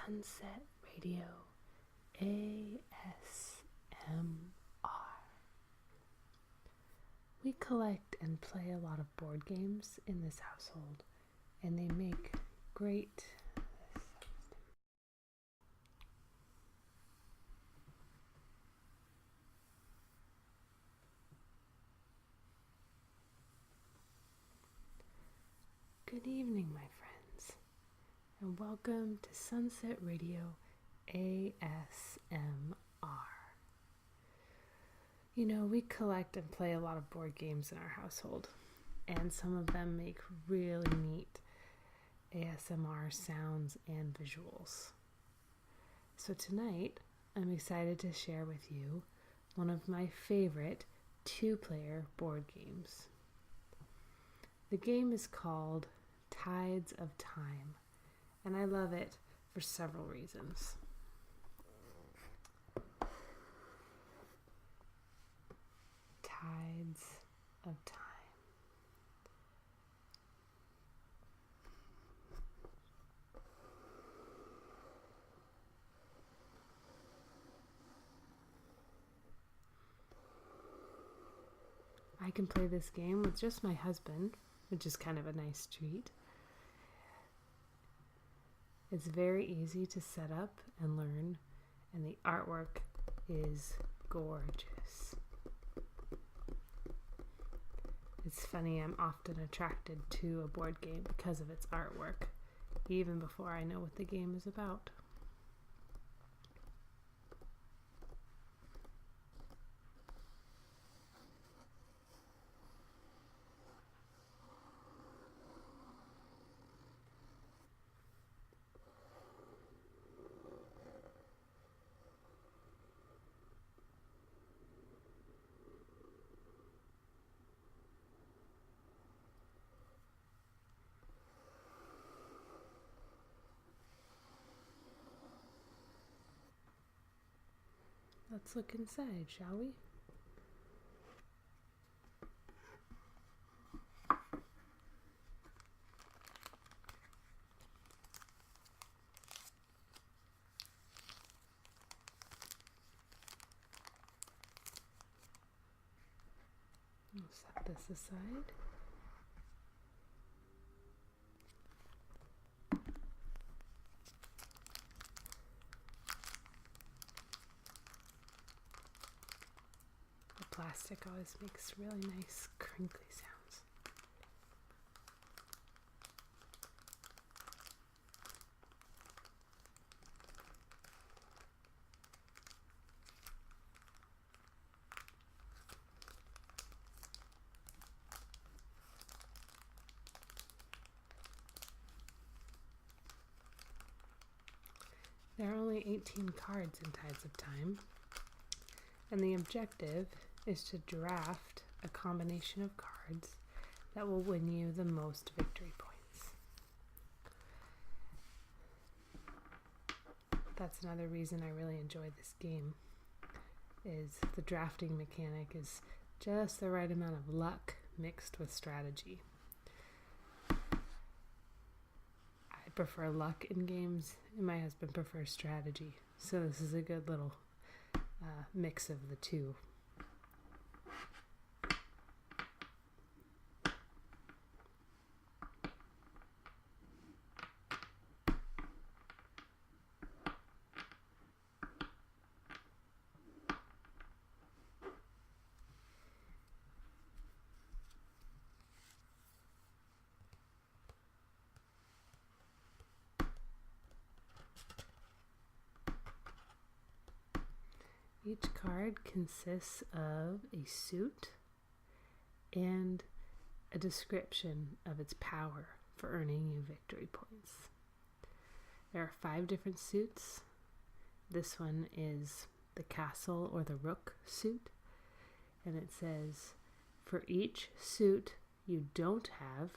Sunset Radio ASMR. We collect and play a lot of board games in this household, and they make great Good evening, my friends, and welcome to Sunset Radio ASMR. You know, we collect and play a lot of board games in our household, and some of them make really neat ASMR sounds and visuals. So tonight, I'm excited to share with you one of my favorite two-player board games. The game is called Tides of Time, and I love it for several reasons. Tides of Time. I can play this game with just my husband, which is kind of a nice treat. It's very easy to set up and learn, and the artwork is gorgeous. It's funny, I'm often attracted to a board game because of its artwork, even before I know what the game is about. Let's look inside, shall we? I'll set this aside. Plastic always makes really nice crinkly sounds. There are only 18 cards in Tides of Time, and the objective is to draft a combination of cards that will win you the most victory points. That's another reason I really enjoy this game, is the drafting mechanic is just the right amount of luck mixed with strategy. I prefer luck in games, and my husband prefers strategy, so this is a good little mix of the two. Each card consists of a suit and a description of its power for earning you victory points. There are 5 different suits. This one is the castle or the rook suit, and it says, for each suit you don't have,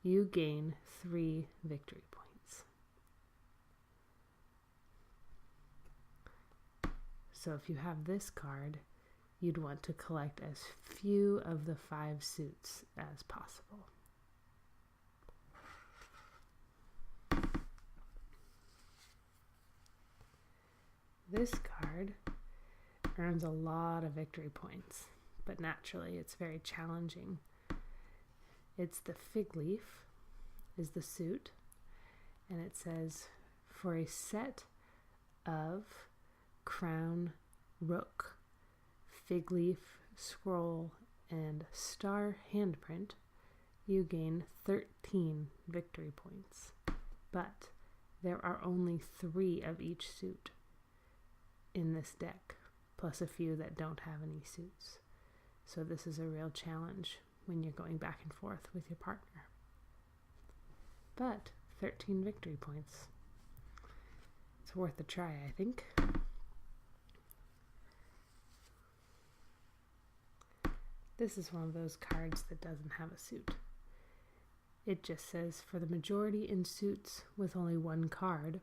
you gain 3 victory points. So if you have this card, you'd want to collect as few of the 5 suits as possible. this card earns a lot of victory points, but naturally it's very challenging. It's the fig leaf is the suit, and it says, for a set of crown, rook, fig leaf, scroll, and star handprint, you gain 13 victory points. But there are only 3 of each suit in this deck, plus a few that don't have any suits. So this is a real challenge when you're going back and forth with your partner. But 13 victory points. It's worth a try, I think. This is one of those cards that doesn't have a suit. It just says, for the majority in suits with only 1 card,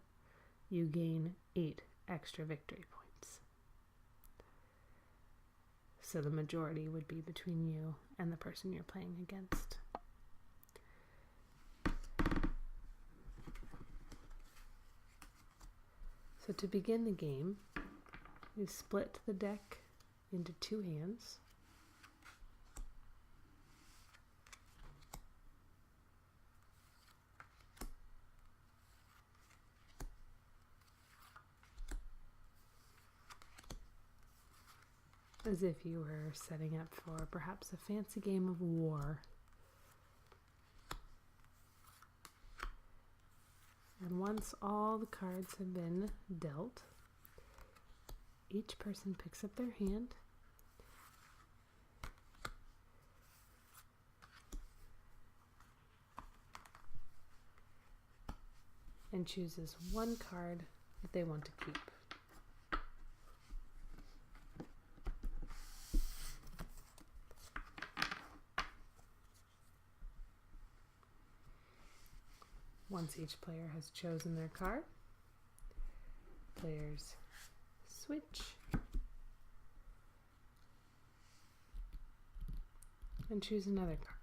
you gain 8 extra victory points. So the majority would be between you and the person you're playing against. So to begin the game, you split the deck into 2 hands. As if you were setting up for perhaps a fancy game of war. And once all the cards have been dealt, each person picks up their hand and chooses 1 card that they want to keep. Once each player has chosen their card, players switch and choose another card,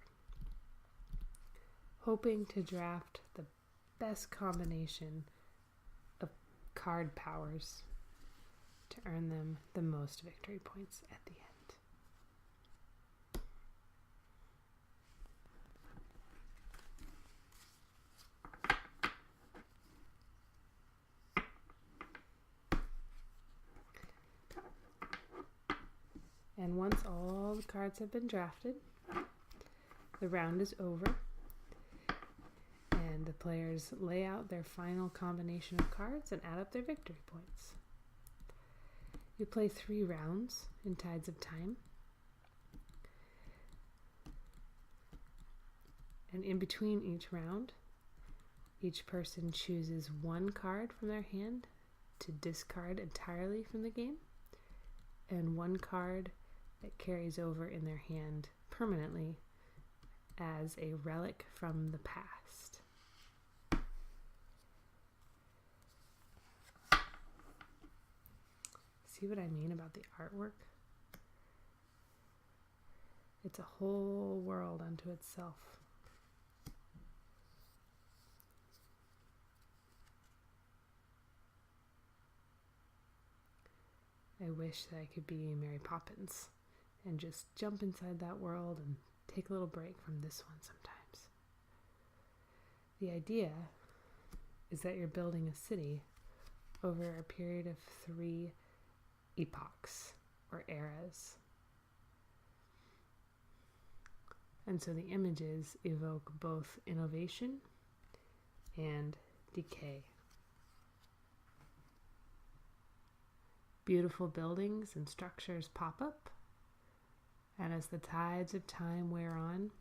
hoping to draft the best combination of card powers to earn them the most victory points at the end. And once all the cards have been drafted, the round is over, and the players lay out their final combination of cards and add up their victory points. You play 3 rounds in Tides of Time, and in between each round, each person chooses 1 card from their hand to discard entirely from the game, and 1 card that carries over in their hand permanently as a relic from the past. See what I mean about the artwork? It's a whole world unto itself. I wish that I could be Mary Poppins and just jump inside that world and take a little break from this one sometimes. The idea is that you're building a city over a period of 3 epochs or eras. And so the images evoke both innovation and decay. Beautiful buildings and structures pop up, and as the tides of time wear on,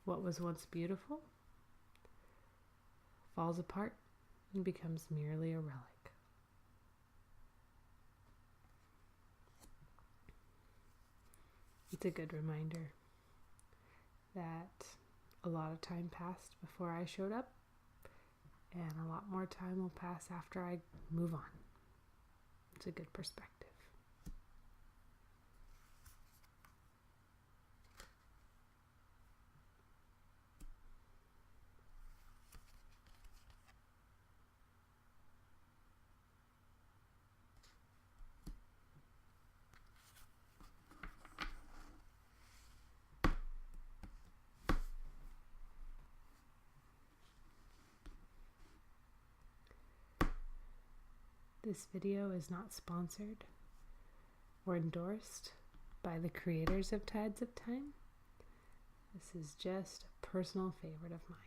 what was once beautiful falls apart and becomes merely a relic. It's a good reminder that a lot of time passed before I showed up, and a lot more time will pass after I move on. It's a good perspective. This video is not sponsored or endorsed by the creators of Tides of Time. This is just a personal favorite of mine.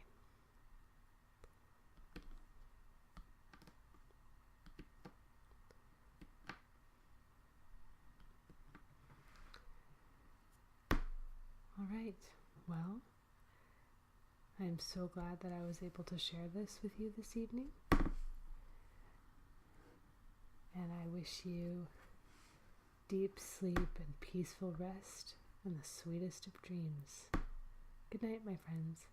All right, well, I'm so glad that I was able to share this with you this evening. And I wish you deep sleep and peaceful rest and the sweetest of dreams. Good night, my friends.